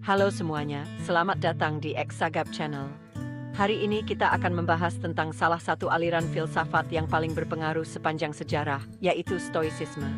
Halo semuanya, selamat datang di Exagab Channel. Hari ini kita akan membahas tentang salah satu aliran filsafat yang paling berpengaruh sepanjang sejarah, yaitu Stoicisme.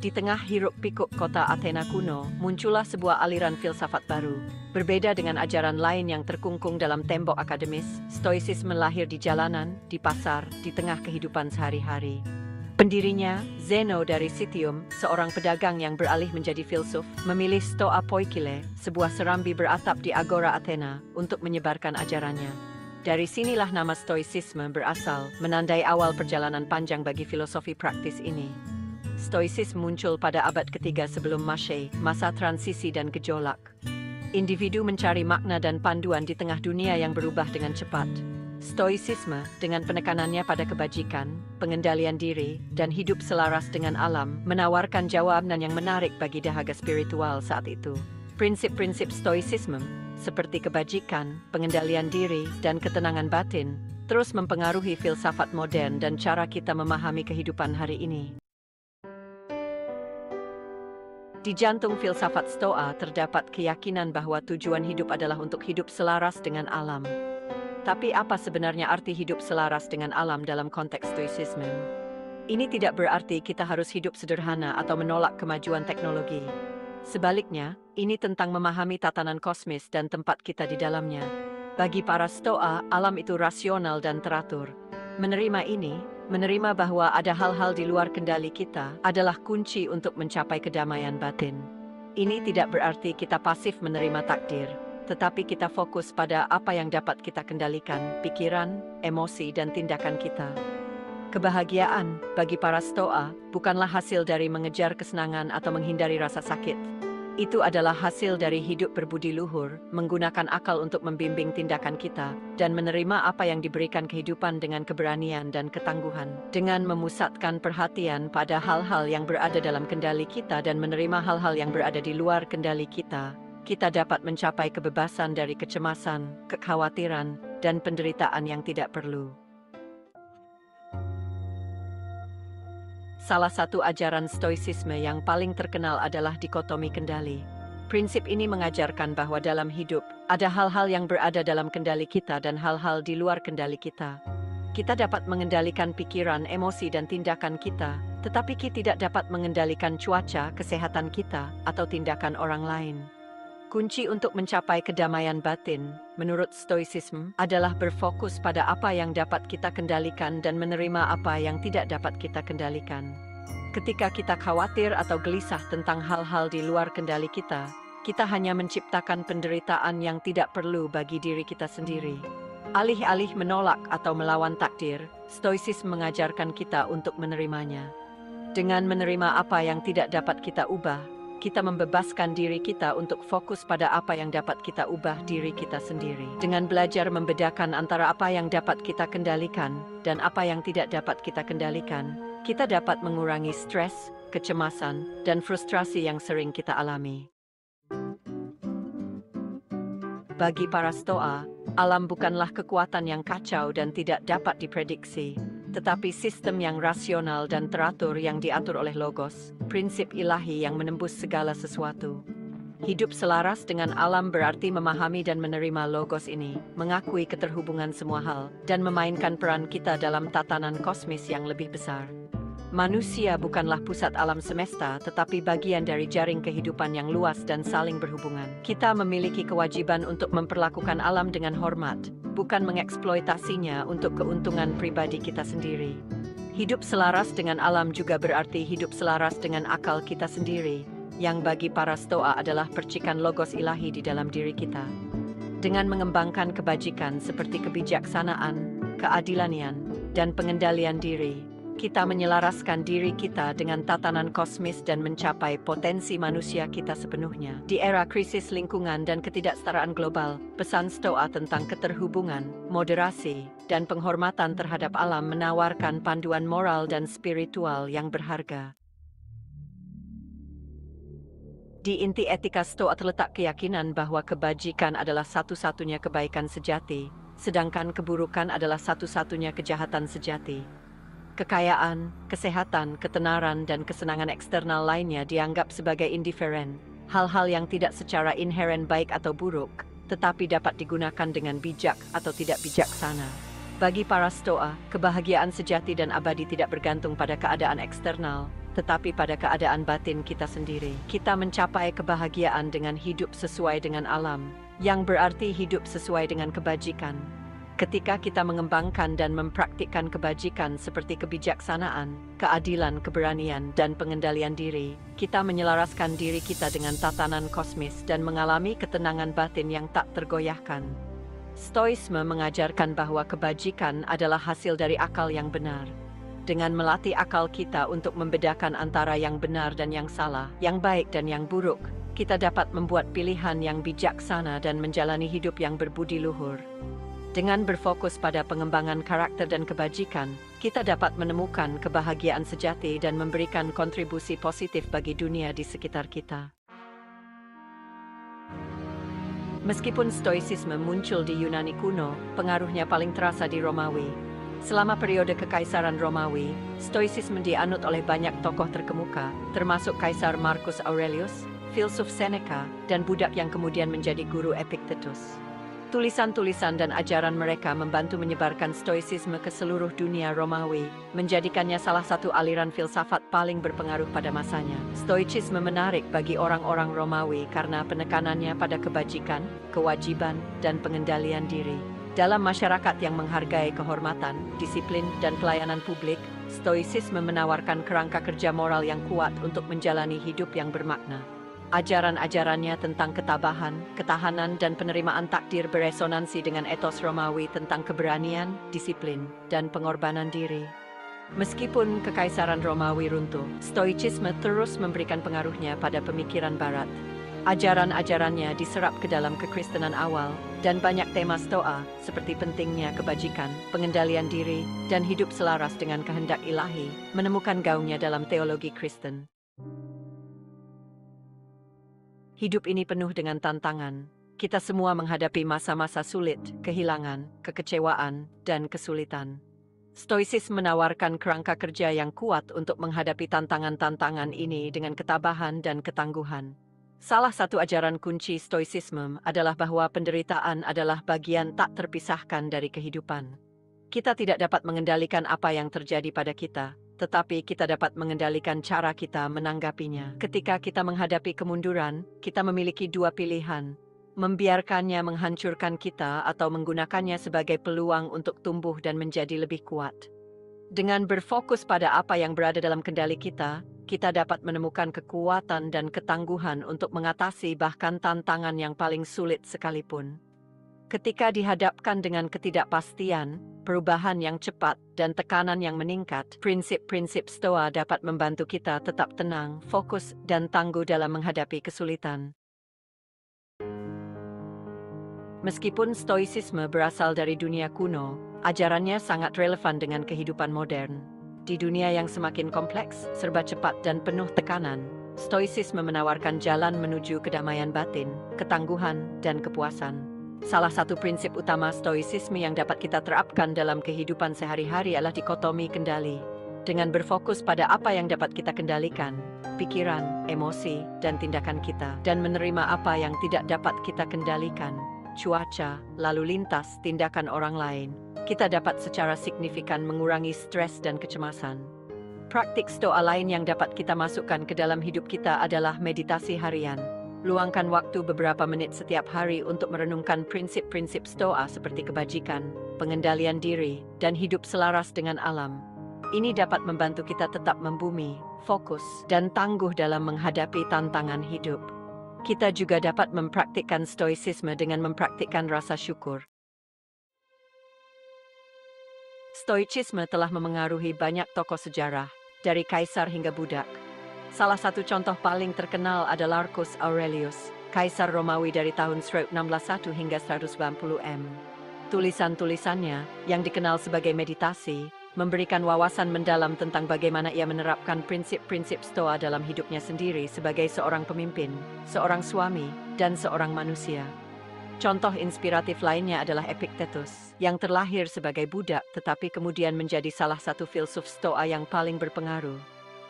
Di tengah hiruk-pikuk kota Athena kuno, muncullah sebuah aliran filsafat baru. Berbeda dengan ajaran lain yang terkungkung dalam tembok akademis, Stoicisme lahir di jalanan, di pasar, di tengah kehidupan sehari-hari. Pendirinya, Zeno dari Citium, seorang pedagang yang beralih menjadi filsuf, memilih Stoa Poikile, sebuah serambi beratap di Agora Athena, untuk menyebarkan ajarannya. Dari sinilah nama Stoicisme berasal, menandai awal perjalanan panjang bagi filosofi praktis ini. Stoicisme muncul pada abad ketiga sebelum Masehi, masa transisi dan gejolak. Individu mencari makna dan panduan di tengah dunia yang berubah dengan cepat. Stoicisme, dengan penekanannya pada kebajikan, pengendalian diri, dan hidup selaras dengan alam, menawarkan jawaban yang menarik bagi dahaga spiritual saat itu. Prinsip-prinsip Stoicisme, seperti kebajikan, pengendalian diri, dan ketenangan batin, terus mempengaruhi filsafat modern dan cara kita memahami kehidupan hari ini. Di jantung filsafat Stoa terdapat keyakinan bahwa tujuan hidup adalah untuk hidup selaras dengan alam. Tapi apa sebenarnya arti hidup selaras dengan alam dalam konteks Stoicisme? Ini tidak berarti kita harus hidup sederhana atau menolak kemajuan teknologi. Sebaliknya, ini tentang memahami tatanan kosmis dan tempat kita di dalamnya. Bagi para Stoa, alam itu rasional dan teratur. Menerima ini, menerima bahwa ada hal-hal di luar kendali kita, adalah kunci untuk mencapai kedamaian batin. Ini tidak berarti kita pasif menerima takdir, tetapi kita fokus pada apa yang dapat kita kendalikan, pikiran, emosi, dan tindakan kita. Kebahagiaan, bagi para Stoa, bukanlah hasil dari mengejar kesenangan atau menghindari rasa sakit. Itu adalah hasil dari hidup berbudi luhur, menggunakan akal untuk membimbing tindakan kita, dan menerima apa yang diberikan kehidupan dengan keberanian dan ketangguhan. Dengan memusatkan perhatian pada hal-hal yang berada dalam kendali kita dan menerima hal-hal yang berada di luar kendali kita dapat mencapai kebebasan dari kecemasan, kekhawatiran, dan penderitaan yang tidak perlu. Salah satu ajaran Stoicisme yang paling terkenal adalah dikotomi kendali. Prinsip ini mengajarkan bahwa dalam hidup, ada hal-hal yang berada dalam kendali kita dan hal-hal di luar kendali kita. Kita dapat mengendalikan pikiran, emosi, dan tindakan kita, tetapi kita tidak dapat mengendalikan cuaca, kesehatan kita, atau tindakan orang lain. Kunci untuk mencapai kedamaian batin, menurut Stoicisme, adalah berfokus pada apa yang dapat kita kendalikan dan menerima apa yang tidak dapat kita kendalikan. Ketika kita khawatir atau gelisah tentang hal-hal di luar kendali kita hanya menciptakan penderitaan yang tidak perlu bagi diri kita sendiri. Alih-alih menolak atau melawan takdir, Stoicisme mengajarkan kita untuk menerimanya. Dengan menerima apa yang tidak dapat kita ubah, kita membebaskan diri kita untuk fokus pada apa yang dapat kita ubah diri kita sendiri. Dengan belajar membedakan antara apa yang dapat kita kendalikan dan apa yang tidak dapat kita kendalikan, kita dapat mengurangi stres, kecemasan, dan frustrasi yang sering kita alami. Bagi para Stoa, alam bukanlah kekuatan yang kacau dan tidak dapat diprediksi, tetapi sistem yang rasional dan teratur yang diatur oleh logos, prinsip ilahi yang menembus segala sesuatu. Hidup selaras dengan alam berarti memahami dan menerima logos ini, mengakui keterhubungan semua hal, dan memainkan peran kita dalam tatanan kosmis yang lebih besar. Manusia bukanlah pusat alam semesta, tetapi bagian dari jaring kehidupan yang luas dan saling berhubungan. Kita memiliki kewajiban untuk memperlakukan alam dengan hormat, bukan mengeksploitasinya untuk keuntungan pribadi kita sendiri. Hidup selaras dengan alam juga berarti hidup selaras dengan akal kita sendiri, yang bagi para Stoa adalah percikan logos ilahi di dalam diri kita. Dengan mengembangkan kebajikan seperti kebijaksanaan, keadilan, dan pengendalian diri, kita menyelaraskan diri kita dengan tatanan kosmis dan mencapai potensi manusia kita sepenuhnya. Di era krisis lingkungan dan ketidaksetaraan global, pesan Stoa tentang keterhubungan, moderasi, dan penghormatan terhadap alam menawarkan panduan moral dan spiritual yang berharga. Di inti etika Stoa terletak keyakinan bahwa kebajikan adalah satu-satunya kebaikan sejati, sedangkan keburukan adalah satu-satunya kejahatan sejati. Kekayaan, kesehatan, ketenaran, dan kesenangan eksternal lainnya dianggap sebagai indiferen, hal-hal yang tidak secara inheren baik atau buruk, tetapi dapat digunakan dengan bijak atau tidak bijaksana. Bagi para Stoa, kebahagiaan sejati dan abadi tidak bergantung pada keadaan eksternal, tetapi pada keadaan batin kita sendiri. Kita mencapai kebahagiaan dengan hidup sesuai dengan alam, yang berarti hidup sesuai dengan kebajikan. Ketika kita mengembangkan dan mempraktikkan kebajikan seperti kebijaksanaan, keadilan, keberanian, dan pengendalian diri, kita menyelaraskan diri kita dengan tatanan kosmis dan mengalami ketenangan batin yang tak tergoyahkan. Stoisme mengajarkan bahwa kebajikan adalah hasil dari akal yang benar. Dengan melatih akal kita untuk membedakan antara yang benar dan yang salah, yang baik dan yang buruk, kita dapat membuat pilihan yang bijaksana dan menjalani hidup yang berbudi luhur. Dengan berfokus pada pengembangan karakter dan kebajikan, kita dapat menemukan kebahagiaan sejati dan memberikan kontribusi positif bagi dunia di sekitar kita. Meskipun Stoicisme muncul di Yunani kuno, pengaruhnya paling terasa di Romawi. Selama periode Kekaisaran Romawi, Stoicisme dianut oleh banyak tokoh terkemuka, termasuk Kaisar Marcus Aurelius, filsuf Seneca, dan budak yang kemudian menjadi guru Epictetus. Tulisan-tulisan dan ajaran mereka membantu menyebarkan Stoicisme ke seluruh dunia Romawi, menjadikannya salah satu aliran filsafat paling berpengaruh pada masanya. Stoicisme menarik bagi orang-orang Romawi karena penekanannya pada kebajikan, kewajiban, dan pengendalian diri. Dalam masyarakat yang menghargai kehormatan, disiplin, dan pelayanan publik, Stoicisme menawarkan kerangka kerja moral yang kuat untuk menjalani hidup yang bermakna. Ajaran-ajarannya tentang ketabahan, ketahanan, dan penerimaan takdir beresonansi dengan etos Romawi tentang keberanian, disiplin, dan pengorbanan diri. Meskipun Kekaisaran Romawi runtuh, Stoicisme terus memberikan pengaruhnya pada pemikiran Barat. Ajaran-ajarannya diserap ke dalam kekristenan awal, dan banyak tema Stoa, seperti pentingnya kebajikan, pengendalian diri, dan hidup selaras dengan kehendak ilahi, menemukan gaungnya dalam teologi Kristen. Hidup ini penuh dengan tantangan. Kita semua menghadapi masa-masa sulit, kehilangan, kekecewaan, dan kesulitan. Stoicisme menawarkan kerangka kerja yang kuat untuk menghadapi tantangan-tantangan ini dengan ketabahan dan ketangguhan. Salah satu ajaran kunci Stoicisme adalah bahwa penderitaan adalah bagian tak terpisahkan dari kehidupan. Kita tidak dapat mengendalikan apa yang terjadi pada kita, tetapi kita dapat mengendalikan cara kita menanggapinya. Ketika kita menghadapi kemunduran, kita memiliki dua pilihan: membiarkannya menghancurkan kita atau menggunakannya sebagai peluang untuk tumbuh dan menjadi lebih kuat. Dengan berfokus pada apa yang berada dalam kendali kita dapat menemukan kekuatan dan ketangguhan untuk mengatasi bahkan tantangan yang paling sulit sekalipun. Ketika dihadapkan dengan ketidakpastian, perubahan yang cepat, dan tekanan yang meningkat, prinsip-prinsip Stoa dapat membantu kita tetap tenang, fokus, dan tangguh dalam menghadapi kesulitan. Meskipun Stoicisme berasal dari dunia kuno, ajarannya sangat relevan dengan kehidupan modern. Di dunia yang semakin kompleks, serba cepat, dan penuh tekanan, Stoicisme menawarkan jalan menuju kedamaian batin, ketangguhan, dan kepuasan. Salah satu prinsip utama Stoicisme yang dapat kita terapkan dalam kehidupan sehari-hari adalah dikotomi kendali. Dengan berfokus pada apa yang dapat kita kendalikan, pikiran, emosi, dan tindakan kita, dan menerima apa yang tidak dapat kita kendalikan, cuaca, lalu lintas, tindakan orang lain, kita dapat secara signifikan mengurangi stres dan kecemasan. Praktik Stoa lain yang dapat kita masukkan ke dalam hidup kita adalah meditasi harian. Luangkan waktu beberapa menit setiap hari untuk merenungkan prinsip-prinsip Stoa seperti kebajikan, pengendalian diri, dan hidup selaras dengan alam. Ini dapat membantu kita tetap membumi, fokus, dan tangguh dalam menghadapi tantangan hidup. Kita juga dapat mempraktikkan Stoicisme dengan mempraktikkan rasa syukur. Stoicisme telah memengaruhi banyak tokoh sejarah, dari kaisar hingga budak. Salah satu contoh paling terkenal adalah Marcus Aurelius, kaisar Romawi dari tahun 161 hingga 190 M. Tulisan-tulisannya, yang dikenal sebagai meditasi, memberikan wawasan mendalam tentang bagaimana ia menerapkan prinsip-prinsip Stoa dalam hidupnya sendiri sebagai seorang pemimpin, seorang suami, dan seorang manusia. Contoh inspiratif lainnya adalah Epictetus, yang terlahir sebagai budak tetapi kemudian menjadi salah satu filsuf Stoa yang paling berpengaruh.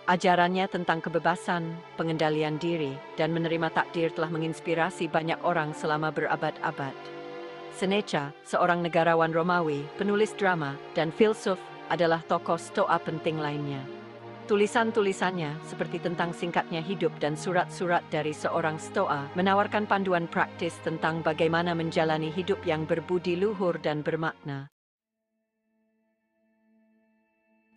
Ajarannya tentang kebebasan, pengendalian diri, dan menerima takdir telah menginspirasi banyak orang selama berabad-abad. Seneca, seorang negarawan Romawi, penulis drama, dan filsuf, adalah tokoh Stoa penting lainnya. Tulisan-tulisannya, seperti tentang singkatnya hidup dan surat-surat dari seorang Stoa, menawarkan panduan praktis tentang bagaimana menjalani hidup yang berbudi luhur dan bermakna.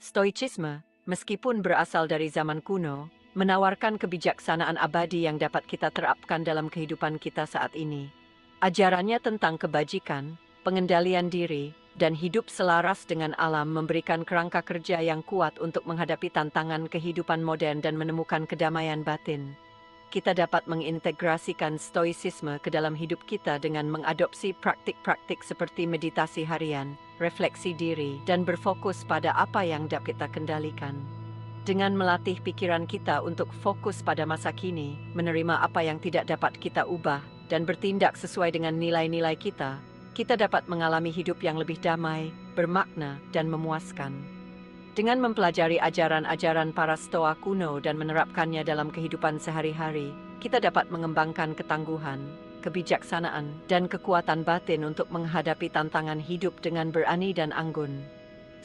Stoicisme, meskipun berasal dari zaman kuno, menawarkan kebijaksanaan abadi yang dapat kita terapkan dalam kehidupan kita saat ini. Ajarannya tentang kebajikan, pengendalian diri, dan hidup selaras dengan alam memberikan kerangka kerja yang kuat untuk menghadapi tantangan kehidupan modern dan menemukan kedamaian batin. Kita dapat mengintegrasikan stoicisme ke dalam hidup kita dengan mengadopsi praktik-praktik seperti meditasi harian, refleksi diri, dan berfokus pada apa yang dapat kita kendalikan. Dengan melatih pikiran kita untuk fokus pada masa kini, menerima apa yang tidak dapat kita ubah, dan bertindak sesuai dengan nilai-nilai kita, kita dapat mengalami hidup yang lebih damai, bermakna, dan memuaskan. Dengan mempelajari ajaran-ajaran para Stoa kuno dan menerapkannya dalam kehidupan sehari-hari, kita dapat mengembangkan ketangguhan, kebijaksanaan, dan kekuatan batin untuk menghadapi tantangan hidup dengan berani dan anggun.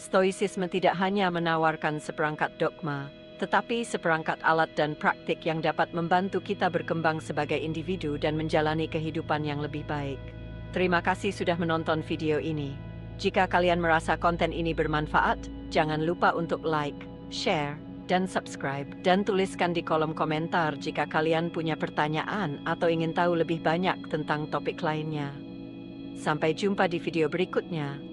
Stoicisme tidak hanya menawarkan seperangkat dogma, tetapi seperangkat alat dan praktik yang dapat membantu kita berkembang sebagai individu dan menjalani kehidupan yang lebih baik. Terima kasih sudah menonton video ini. Jika kalian merasa konten ini bermanfaat, jangan lupa untuk like, share, dan subscribe. Dan tuliskan di kolom komentar jika kalian punya pertanyaan atau ingin tahu lebih banyak tentang topik lainnya. Sampai jumpa di video berikutnya.